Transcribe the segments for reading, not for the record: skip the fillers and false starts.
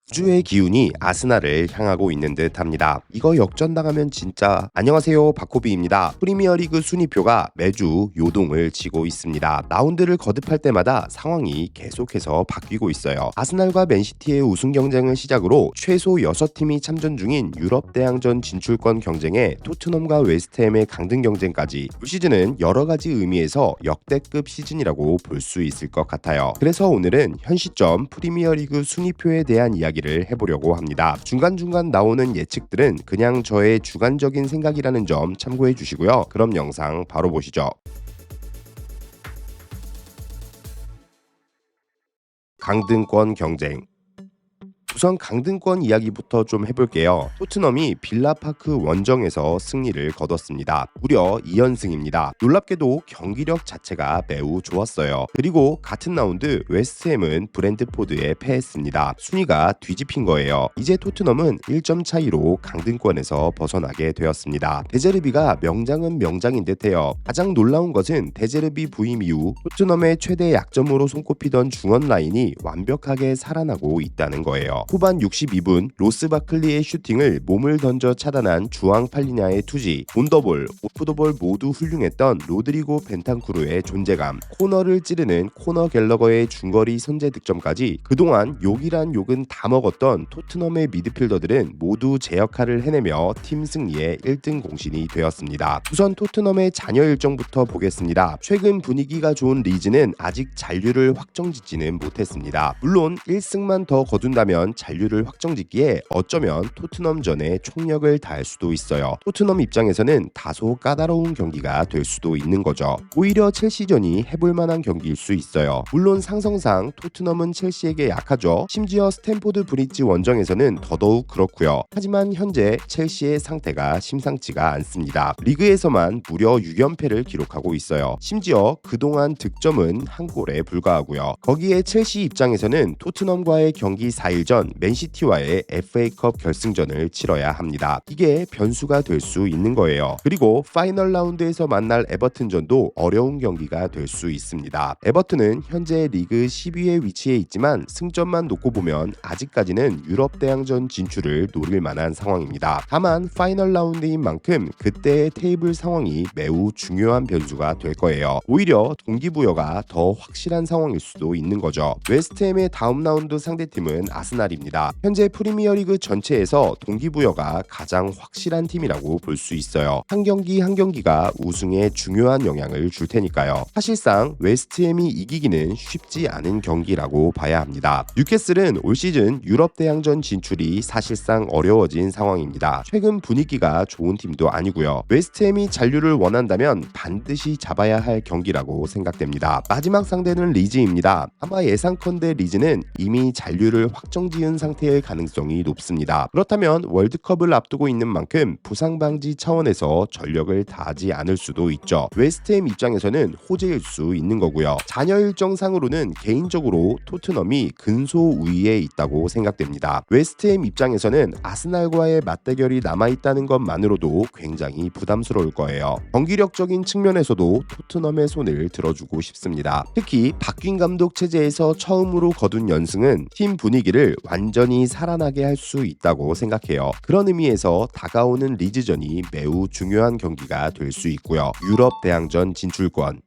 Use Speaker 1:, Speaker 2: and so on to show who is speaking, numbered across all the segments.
Speaker 1: 우주의 기운이 아스날을 향하고 있는 듯합니다. 이거 역전당하면 진짜 안녕하세요, 박호비입니다. 프리미어리그 순위표가 매주 요동을 치고 있습니다. 라운드를 거듭할 때마다 상황이 계속해서 바뀌고 있어요. 아스날과 맨시티의 우승 경쟁을 시작으로 최소 6팀이 참전 중인 유럽 대항전 진출권 경쟁에 토트넘과 웨스트햄의 강등 경쟁까지 올 시즌은 여러 가지 의미에서 역대급 시즌이라고 볼 수 있을 것 같아요. 그래서 오늘은 현 시점 프리미어리그 순위표에 대한 이야기를 해보려고 합니다. 중간중간 나오는 예측들은 그냥 저의 주관적인 생각이라는 점 참고해 주시고요. 그럼 영상 바로 보시죠. 강등권 경쟁. 우선 강등권 이야기부터 좀 해볼게요. 토트넘이 빌라파크 원정에서 승리를 거뒀습니다. 무려 2연승입니다. 놀랍게도 경기력 자체가 매우 좋았어요. 그리고 같은 라운드 웨스트햄은 브랜트포드에 패했습니다. 순위가 뒤집힌 거예요. 이제 토트넘은 1점 차이로 강등권에서 벗어나게 되었습니다. 데제르비가 명장은 명장인 듯해요. 가장 놀라운 것은 데제르비 부임 이후 토트넘의 최대 약점으로 손꼽히던 중원 라인이 완벽하게 살아나고 있다는 거예요. 후반 62분 로스 바클리의 슈팅을 몸을 던져 차단한 주앙 팔리냐의 투지, 온더볼, 오프더볼 모두 훌륭했던 로드리고 벤탄쿠르의 존재감, 코너를 찌르는 코너 갤러거의 중거리 선제 득점까지 그동안 욕이란 욕은 다 먹었던 토트넘의 미드필더들은 모두 제 역할을 해내며 팀 승리의 1등 공신이 되었습니다. 우선 토트넘의 잔여 일정부터 보겠습니다. 최근 분위기가 좋은 리즈는 아직 잔류를 확정짓지는 못했습니다. 물론 1승만 더 거둔다면 잔류를 확정짓기에 어쩌면 토트넘전에 총력을 다할 수도 있어요. 토트넘 입장에서는 다소 까다로운 경기가 될 수도 있는 거죠. 오히려 첼시전이 해볼 만한 경기일 수 있어요. 물론 상성상 토트넘은 첼시에게 약하죠. 심지어 스탠포드 브리지 원정에서는 더더욱 그렇고요. 하지만 현재 첼시의 상태가 심상치가 않습니다. 리그에서만 무려 6연패를 기록하고 있어요. 심지어 그동안 득점은 한 골에 불과하고요. 거기에 첼시 입장에서는 토트넘과의 경기 4일 전 맨시티와의 FA컵 결승전을 치러야 합니다. 이게 변수가 될 수 있는 거예요. 그리고 파이널 라운드에서 만날 에버튼전도 어려운 경기가 될 수 있습니다. 에버튼은 현재 리그 10위에 위치해 있지만 승점만 놓고 보면 아직까지는 유럽 대항전 진출을 노릴 만한 상황입니다. 다만 파이널 라운드인 만큼 그때의 테이블 상황이 매우 중요한 변수가 될 거예요. 오히려 동기부여가 더 확실한 상황일 수도 있는 거죠. 웨스트햄의 다음 라운드 상대팀은 아스날입니다. 현재 프리미어리그 전체에서 동기부여가 가장 확실한 팀이라고 볼 수 있어요. 한 경기 한 경기가 우승에 중요한 영향을 줄 테니까요. 사실상 웨스트햄이 이기기는 쉽지 않은 경기라고 봐야 합니다. 뉴캐슬은 올 시즌 유럽 대항전 진출이 사실상 어려워진 상황입니다. 최근 분위기가 좋은 팀도 아니고요. 웨스트햄이 잔류를 원한다면 반드시 잡아야 할 경기라고 생각됩니다. 마지막 상대는 리즈입니다. 아마 예상컨대 리즈는 이미 잔류를 확정지은 상태일 가능성이 높습니다. 그렇다면 월드컵을 앞두고 있는 만큼 부상 방지 차원에서 전력을 다하지 않을 수도 있죠. 웨스트햄 입장에서는 호재일 수 있는 거고요. 잔여 일정상으로는 개인적으로 토트넘이 근소 우위에 있다고 생각됩니다. 웨스트햄 입장에서는 아스날과의 맞대결이 남아있다는 것만으로도 굉장히 부담스러울 거예요. 경기력적인 측면에서도 토트넘의 손을 들어주고 싶습니다. 특히 바뀐 감독 체제에서 처음으로 거둔 연승은 팀 분위기를 완전히 살아나게 할 수 있다고 생각해요. 그런 의미에서 다가오는 리즈전이 매우 중요한 경기가 될 수 있고요. 유럽 대항전 진출권.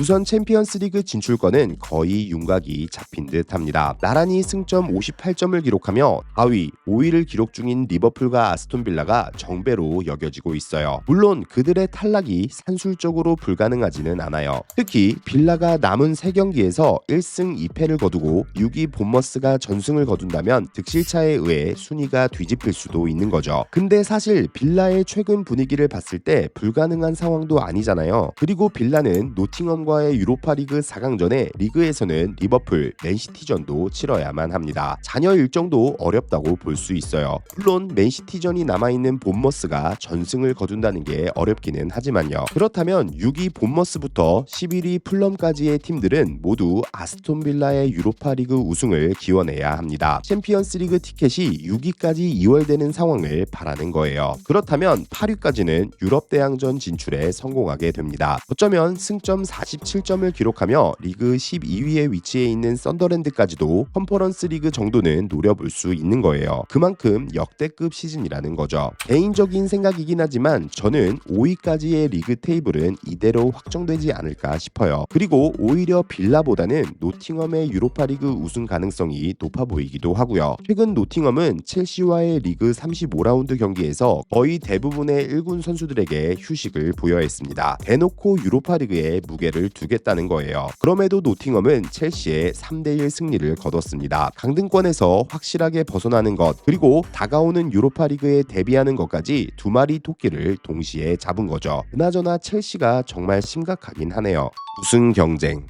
Speaker 1: 우선 챔피언스리그 진출권은 거의 윤곽이 잡힌 듯합니다. 나란히 승점 58점을 기록하며 4위, 5위를 기록 중인 리버풀과 아스톤빌라가 정배로 여겨지고 있어요. 물론 그들의 탈락이 산술적으로 불가능하지는 않아요. 특히 빌라가 남은 3경기에서 1승 2패를 거두고 6위 본머스가 전승을 거둔다면 득실차에 의해 순위가 뒤집힐 수도 있는 거죠. 근데 사실 빌라의 최근 분위기를 봤을 때 불가능한 상황도 아니잖아요. 그리고 빌라는 노팅엄 과의 유로파리그 4강전에 리그에서는 리버풀, 맨시티전도 치러야만 합니다. 잔여 일정도 어렵다고 볼 수 있어요. 물론 맨시티전이 남아있는 본머스가 전승을 거둔다는 게 어렵기는 하지만요. 그렇다면 6위 본머스부터 11위 풀럼까지의 팀들은 모두 아스톤빌라의 유로파리그 우승을 기원해야 합니다. 챔피언스리그 티켓이 6위까지 이월되는 상황을 바라는 거예요. 그렇다면 8위까지는 유럽 대항전 진출에 성공하게 됩니다. 어쩌면 승점 40 47점을 기록하며 리그 12위에 위치해 있는 썬더랜드까지도 컨퍼런스 리그 정도는 노려볼 수 있는 거예요. 그만큼 역대급 시즌이라는 거죠. 개인적인 생각이긴 하지만 저는 5위까지의 리그 테이블은 이대로 확정되지 않을까 싶어요. 그리고 오히려 빌라보다는 노팅엄의 유로파리그 우승 가능성이 높아 보이기도 하고요. 최근 노팅엄은 첼시와의 리그 35라운드 경기에서 거의 대부분의 1군 선수들에게 휴식을 부여했습니다. 대놓고 유로파리그에 무게를 두겠다는 거예요. 그럼에도 노팅엄은 첼시의 3대1 승리를 거뒀습니다. 강등권에서 확실하게 벗어나는 것, 그리고 다가오는 유로파리그에 대비하는 것까지 두 마리 토끼를 동시에 잡은 거죠. 그나저나 첼시가 정말 심각하긴 하네요. 우승 경쟁.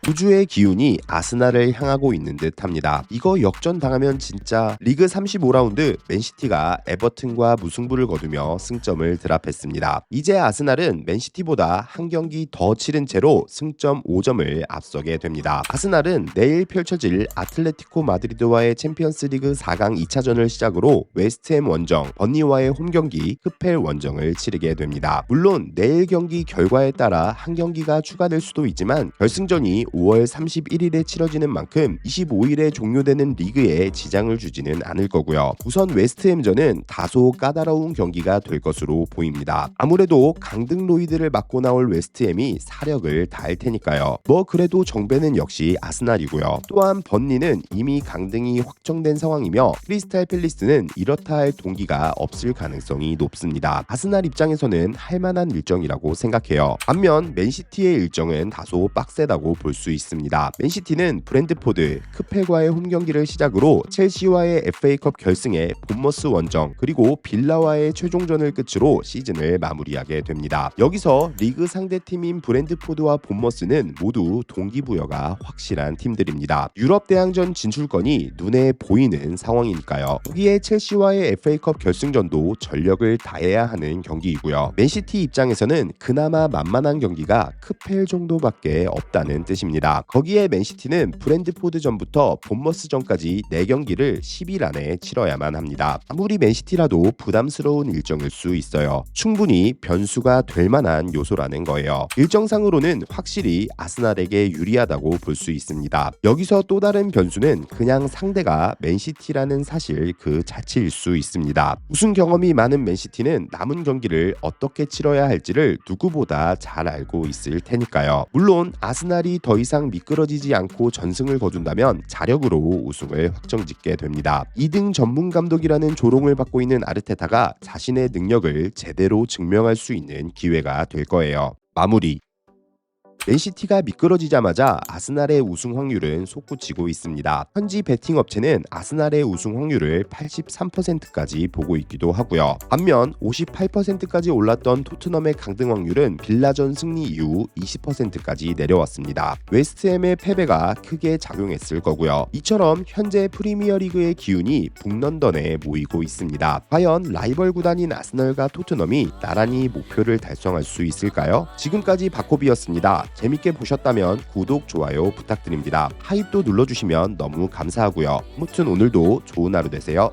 Speaker 1: 우주의 기운이 아스날을 향하고 있는 듯합니다. 이거 역전당하면 진짜 리그 35라운드 맨시티가 에버튼과 무승부를 거두며 승점을 드랍했습니다. 이제 아스날은 맨시티보다 한 경기 더 치른 채로 승점 5점을 앞서게 됩니다. 아스날은 내일 펼쳐질 아틀레티코 마드리드와의 챔피언스리그 4강 2차전을 시작으로 웨스트햄 원정, 번니와의 홈경기 크펠 원정을 치르게 됩니다. 물론 내일 경기 결과에 따라 한 경기가 추가될 수도 있지만 결승전이 5월 31일에 치러지는 만큼 25일에 종료되는 리그에 지장을 주지는 않을 거고요. 우선 웨스트햄전은 다소 까다로운 경기가 될 것으로 보입니다. 아무래도 강등 로이드를 맞고 나올 웨스트햄이 사력을 다할 테니까요. 뭐 그래도 정배는 역시 아스날이고요. 또한 번니는 이미 강등이 확정된 상황이며 크리스탈 팰리스는 이렇다 할 동기가 없을 가능성이 높습니다. 아스날 입장에서는 할만한 일정이라고 생각해요. 반면 맨시티의 일정은 다소 빡세다고 볼 수 있습니다. 맨시티는 브랜드포드, 크펠과의 홈경기를 시작으로 첼시와의 FA컵 결승에 본머스 원정, 그리고 빌라와의 최종전을 끝으로 시즌을 마무리하게 됩니다. 여기서 리그 상대팀인 브랜드포드와 본머스는 모두 동기부여가 확실한 팀들입니다. 유럽 대항전 진출권이 눈에 보이는 상황이니까요. 여기에 첼시와의 FA컵 결승전도 전력을 다해야 하는 경기이고요. 맨시티 입장에서는 그나마 만만한 경기가 크펠 정도밖에 없다는 뜻입니다. 거기에 맨시티는 브랜드포드전부터 본머스전까지 4경기를 10일 안에 치러야만 합니다. 아무리 맨시티라도 부담스러운 일정일 수 있어요. 충분히 변수가 될 만한 요소라는 거예요. 일정상으로는 확실히 아스날에게 유리하다고 볼 수 있습니다. 여기서 또 다른 변수는 그냥 상대가 맨시티라는 사실 그 자체일 수 있습니다. 우승 경험이 많은 맨시티는 남은 경기를 어떻게 치러야 할지를 누구보다 잘 알고 있을 테니까요. 물론 아스날이 더 이상 미끄러지지 않고 전승을 거둔다면 자력으로 우승을 확정짓게 됩니다. 2등 전문 감독이라는 조롱을 받고 있는 아르테타가 자신의 능력을 제대로 증명할 수 있는 기회가 될 거예요. 마무리. 맨시티가 미끄러지자마자 아스날의 우승 확률은 솟구치고 있습니다. 현지 베팅 업체는 아스날의 우승 확률을 83%까지 보고 있기도 하고요. 반면 58%까지 올랐던 토트넘의 강등 확률은 빌라전 승리 이후 20%까지 내려왔습니다. 웨스트햄의 패배가 크게 작용했을 거고요. 이처럼 현재 프리미어리그의 기운이 북런던에 모이고 있습니다. 과연 라이벌 구단인 아스널과 토트넘이 나란히 목표를 달성할 수 있을까요? 지금까지 바코비였습니다. 재밌게 보셨다면 구독, 좋아요 부탁드립니다. 하이도 눌러주시면 너무 감사하고요. 아무튼 오늘도 좋은 하루 되세요.